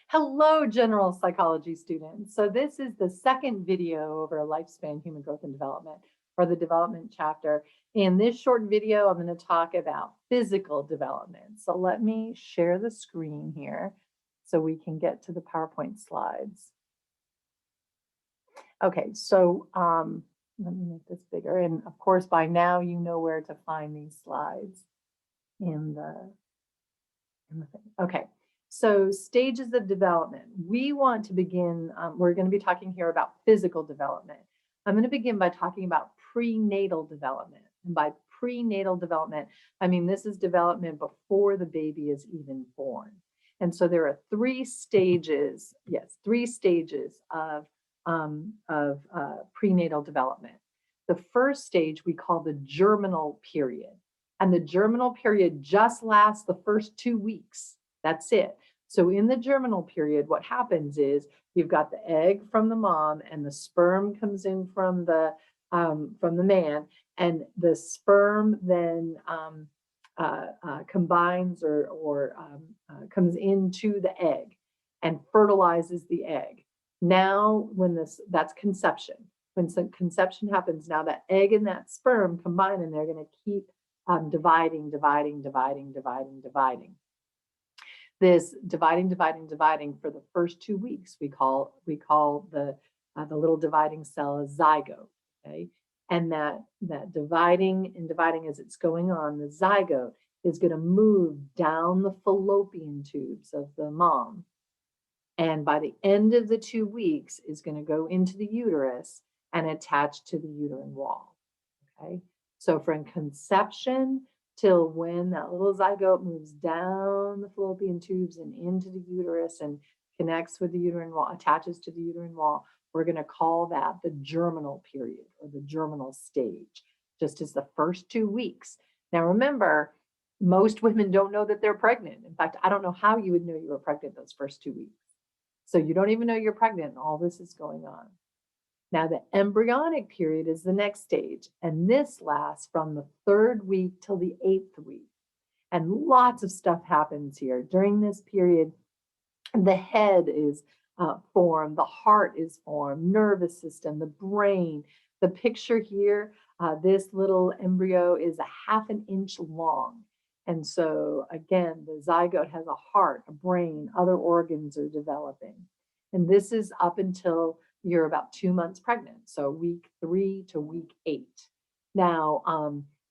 Hello, general psychology students. So this is the second video over lifespan, human growth and development, or the development chapter. In this short video, I'm going to talk about physical development. So let me share the screen here so we can get to the PowerPoint slides. Okay, so let me make this bigger. And of course, by now, you know where to find these slides in the thing. Okay. So stages of development. We want to begin, we're going to be talking here about physical development. I'm going to begin by talking about prenatal development. And by prenatal development, I mean this is development before the baby is even born. And so there are three stages, of prenatal development. The first stage we call the germinal period. And the germinal period just lasts the first 2 weeks. That's it. So in the germinal period, what happens is you've got the egg from the mom and the sperm comes in from the man, and the sperm then combines or comes into the egg and fertilizes the egg. Now, that's conception. When some conception happens, now that egg and that sperm combine, and they're going to keep dividing. This dividing for the first 2 weeks, we call the little dividing cell a zygote. Okay, and that dividing as it's going on, the zygote is going to move down the fallopian tubes of the mom, and by the end of the 2 weeks is going to go into the uterus and attach to the uterine wall. Okay, so from conception till when that little zygote moves down the fallopian tubes and into the uterus and connects with the uterine wall, attaches to the uterine wall, we're going to call that the germinal period or the germinal stage, just as the first 2 weeks. Now remember, most women don't know that they're pregnant. In fact, I don't know how you would know you were pregnant those first 2 weeks. So you don't even know you're pregnant and all this is going on. Now, the embryonic period is the next stage, and this lasts from the 3rd week till the 8th week. And lots of stuff happens here. During this period, the head is formed, the heart is formed, nervous system, the brain. The picture here, this little embryo is 1/2 inch long. And so, again, the zygote has a heart, a brain, other organs are developing. And this is up until you're about 2 months pregnant, so week 3 to week 8. Now,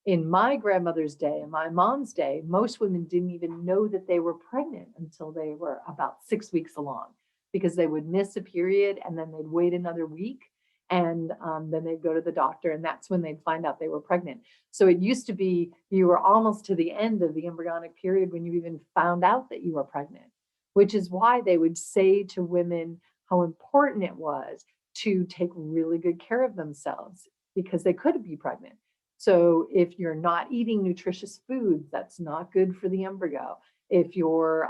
in my grandmother's day and my mom's day, most women didn't even know that they were pregnant until they were about 6 weeks along, because they would miss a period and then they'd wait another week, and then they'd go to the doctor, and that's when they'd find out they were pregnant. So it used to be you were almost to the end of the embryonic period when you even found out that you were pregnant, which is why they would say to women how important it was to take really good care of themselves, because they could be pregnant. So if you're not eating nutritious foods, that's not good for the embryo. If you're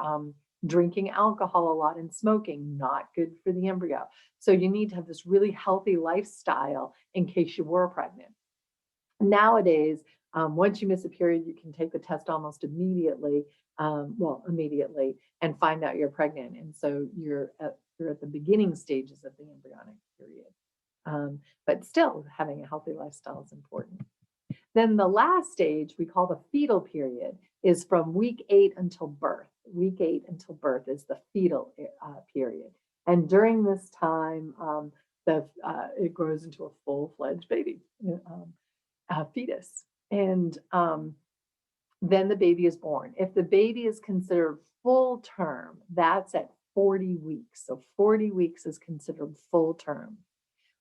drinking alcohol a lot and smoking, not good for the embryo. So you need to have this really healthy lifestyle in case you were pregnant. Nowadays, once you miss a period, you can take the test almost immediately, and find out you're pregnant. And so you're at the beginning stages of the embryonic period. But still, having a healthy lifestyle is important. Then the last stage we call the fetal period is from week 8 until birth. Week 8 until birth is the fetal period. And during this time, it grows into a full-fledged baby, fetus. And then the baby is born. If the baby is considered full term, that's at 40 weeks. So 40 weeks is considered full term.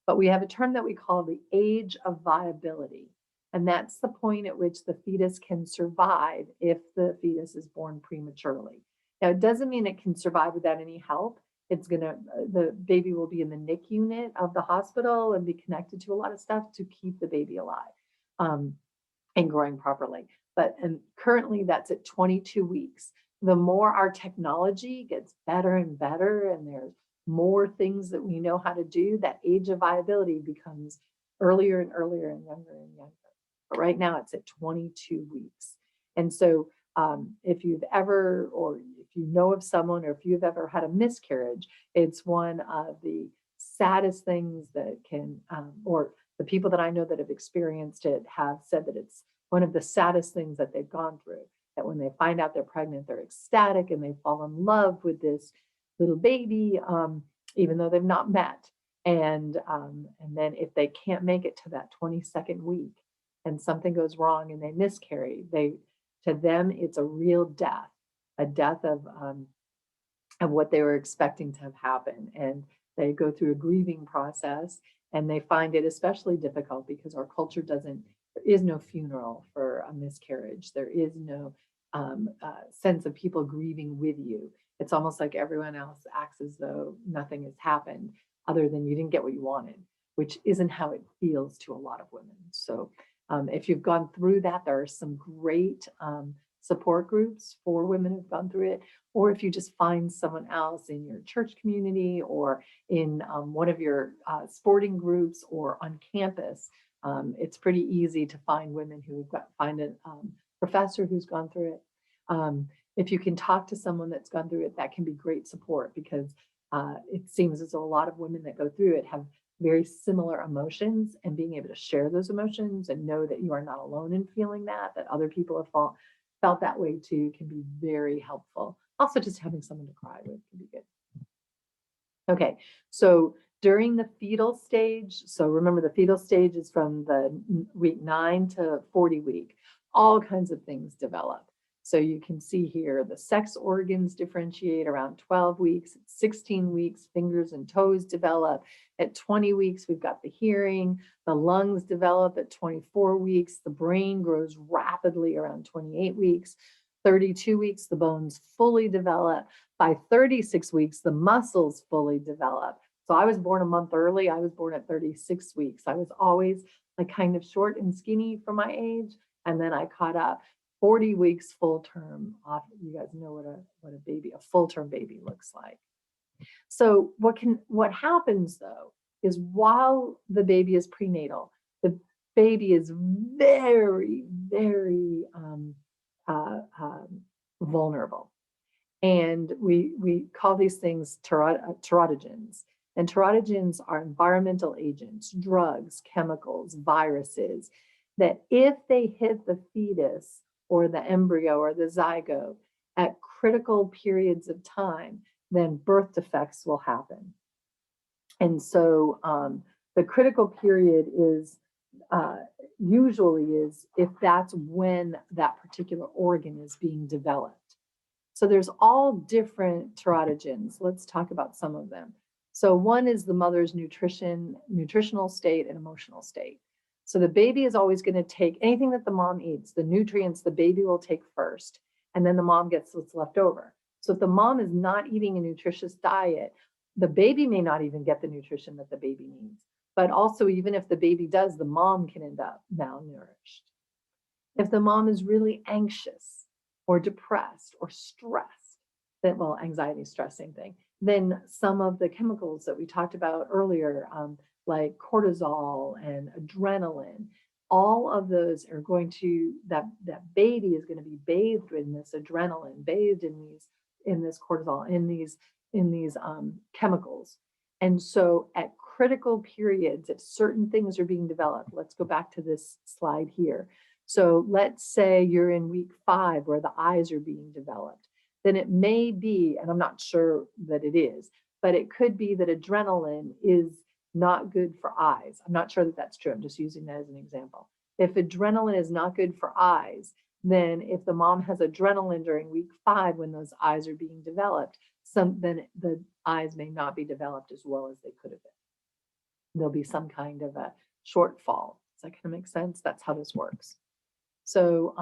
But we have a term that we call the age of viability. And that's the point at which the fetus can survive if the fetus is born prematurely. Now, it doesn't mean it can survive without any help. The baby will be in the NIC unit of the hospital and be connected to a lot of stuff to keep the baby alive and growing properly. And currently that's at 22 weeks. The more our technology gets better and better, and there's more things that we know how to do, that age of viability becomes earlier and earlier and younger. But right now it's at 22 weeks. And so if if you know of someone or if you've ever had a miscarriage, it's one of the saddest things that can, or the people that I know that have experienced it have said that it's one of the saddest things that they've gone through. That when they find out they're pregnant, they're ecstatic and they fall in love with this little baby, even though they've not met. And then if they can't make it to that 22nd week and something goes wrong and they miscarry, to them it's a real death, a death of what they were expecting to have happen. And they go through a grieving process, and they find it especially difficult because our culture there is no funeral for a miscarriage. There is no sense of people grieving with you. It's almost like everyone else acts as though nothing has happened other than you didn't get what you wanted, which isn't how it feels to a lot of women. So if you've gone through that, there are some great support groups for women who've gone through it. Or if you just find someone else in your church community or in one of your sporting groups or on campus, it's pretty easy to find women find a professor who's gone through it. If you can talk to someone that's gone through it, that can be great support, because it seems as though a lot of women that go through it have very similar emotions, and being able to share those emotions and know that you are not alone in feeling that other people have felt that way too, can be very helpful. Also, just having someone to cry with can be good. Okay, so during the fetal stage, so remember the fetal stage is from the week 9 to 40 week, all kinds of things develop. So you can see here the sex organs differentiate around 12 weeks. At 16 weeks, fingers and toes develop. At 20 weeks, we've got the hearing. The lungs develop at 24 weeks. The brain grows rapidly around 28 weeks. 32 weeks, the bones fully develop. By 36 weeks, the muscles fully develop. So I was born a month early. I was born at 36 weeks. I was always like kind of short and skinny for my age, and then I caught up. 40 weeks full term. You guys know what a full term baby looks like. So what happens though is while the baby is prenatal, the baby is very, very vulnerable. And we call these things teratogens. And teratogens are environmental agents, drugs, chemicals, viruses, that if they hit the fetus or the embryo or the zygote at critical periods of time, then birth defects will happen. And so the critical period is usually if that's when that particular organ is being developed. So there's all different teratogens. Let's talk about some of them. So one is the mother's nutritional state and emotional state. So the baby is always going to take anything that the mom eats, the nutrients the baby will take first, and then the mom gets what's left over. So if the mom is not eating a nutritious diet, the baby may not even get the nutrition that the baby needs. But also, even if the baby does, the mom can end up malnourished. If the mom is really anxious or depressed or stressed, anxiety, stress, same thing, then some of the chemicals that we talked about earlier, like cortisol and adrenaline, all of those are going to, that baby is going to be bathed in this adrenaline, bathed in this cortisol, in these chemicals. And so at critical periods, if certain things are being developed, let's go back to this slide here. So let's say you're in week 5 where the eyes are being developed, then it may be, and I'm not sure that it is, but it could be that adrenaline is not good for eyes. I'm not sure that that's true. I'm just using that as an example. If adrenaline is not good for eyes, then if the mom has adrenaline during week 5 when those eyes are being developed, then the eyes may not be developed as well as they could have been. There'll be some kind of a shortfall. Does that kind of make sense? That's how this works. So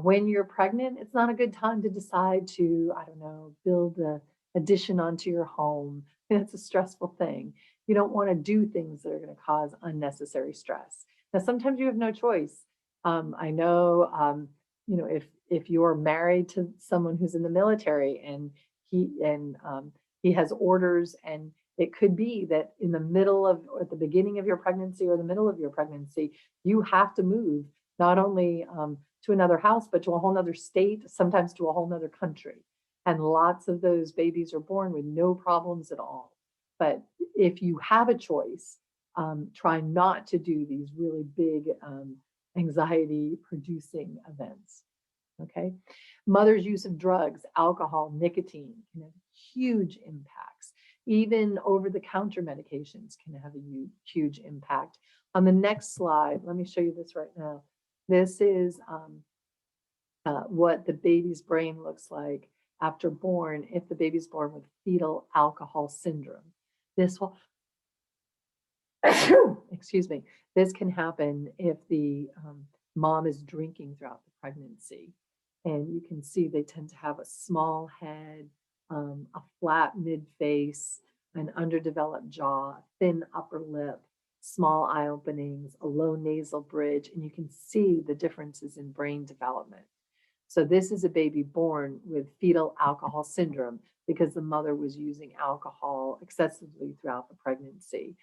when you're pregnant, it's not a good time to decide to, build an addition onto your home. It's a stressful thing. You don't want to do things that are going to cause unnecessary stress. Now, sometimes you have no choice. I know, if you're married to someone who's in the military and he has orders, and it could be that in the middle of, or at the beginning of your pregnancy or the middle of your pregnancy, you have to move not only to another house, but to a whole nother state, sometimes to a whole nother country. And lots of those babies are born with no problems at all. But if you have a choice, try not to do these really big anxiety producing events. Okay. Mother's use of drugs, alcohol, nicotine can have huge impacts. Even over the counter medications can have a huge impact. On the next slide, let me show you this right now. This is what the baby's brain looks like after born if the baby's born with fetal alcohol syndrome. This will, excuse me, this can happen if the mom is drinking throughout the pregnancy. And you can see they tend to have a small head, a flat mid face, an underdeveloped jaw, thin upper lip, small eye openings, a low nasal bridge, and you can see the differences in brain development. So this is a baby born with fetal alcohol syndrome because the mother was using alcohol excessively throughout the pregnancy.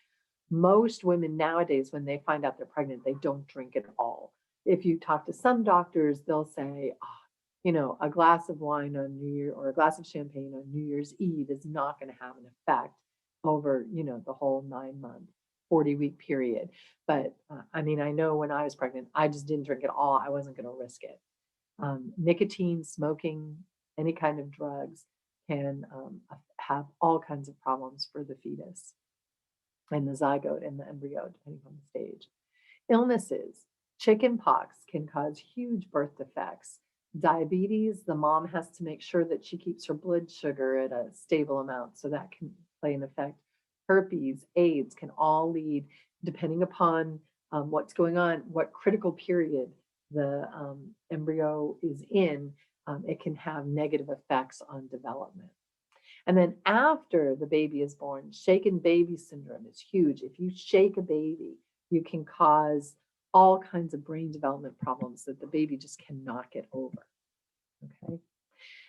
Most women nowadays, when they find out they're pregnant, they don't drink at all. If you talk to some doctors, they'll say, oh, a glass of wine on New Year or a glass of champagne on New Year's Eve is not going to have an effect over, the whole 9-month, 40-week period. But I know when I was pregnant, I just didn't drink at all. I wasn't going to risk it. Nicotine, smoking, any kind of drugs can have all kinds of problems for the fetus and the zygote and the embryo, depending on the stage. Illnesses, chicken pox can cause huge birth defects. Diabetes, the mom has to make sure that she keeps her blood sugar at a stable amount, so that can play an effect. Herpes, AIDS can all lead, depending upon what's going on, what critical period the embryo is in, it can have negative effects on development. And then after the baby is born, shaken baby syndrome is huge. If you shake a baby, you can cause all kinds of brain development problems that the baby just cannot get over. Okay.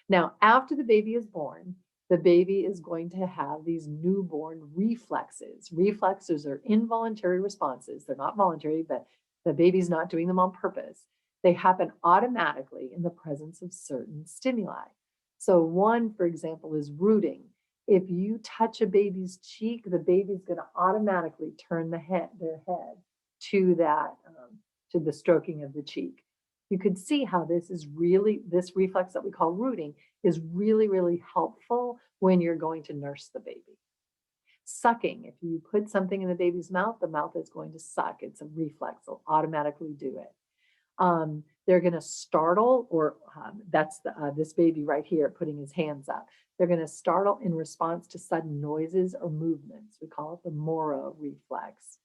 Now, after the baby is born, the baby is going to have these newborn reflexes. Reflexes are involuntary responses. They're not voluntary, but the baby's not doing them on purpose. They happen automatically in the presence of certain stimuli. So one, for example, is rooting. If you touch a baby's cheek, the baby's going to automatically turn their head to that, to the stroking of the cheek. You could see how this reflex that we call rooting is really, really helpful when you're going to nurse the baby. Sucking, if you put something in the baby's mouth, the mouth is going to suck. It's a reflex, it'll automatically do it. They're going to startle, or that's this baby right here putting his hands up. They're going to startle in response to sudden noises or movements. We call it the Moro reflex.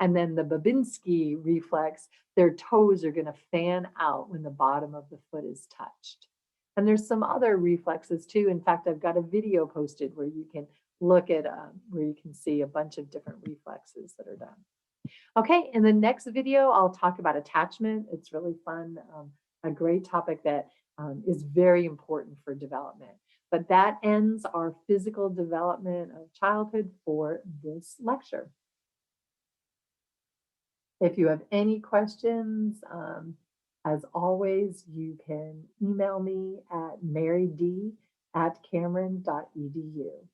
And then the Babinski reflex, their toes are going to fan out when the bottom of the foot is touched. And there's some other reflexes too. In fact, I've got a video posted where you can look at, where you can see a bunch of different reflexes that are done. Okay, in the next video, I'll talk about attachment. It's really fun, a great topic that is very important for development. But that ends our physical development of childhood for this lecture. If you have any questions, as always, you can email me at maryd@cameron.edu.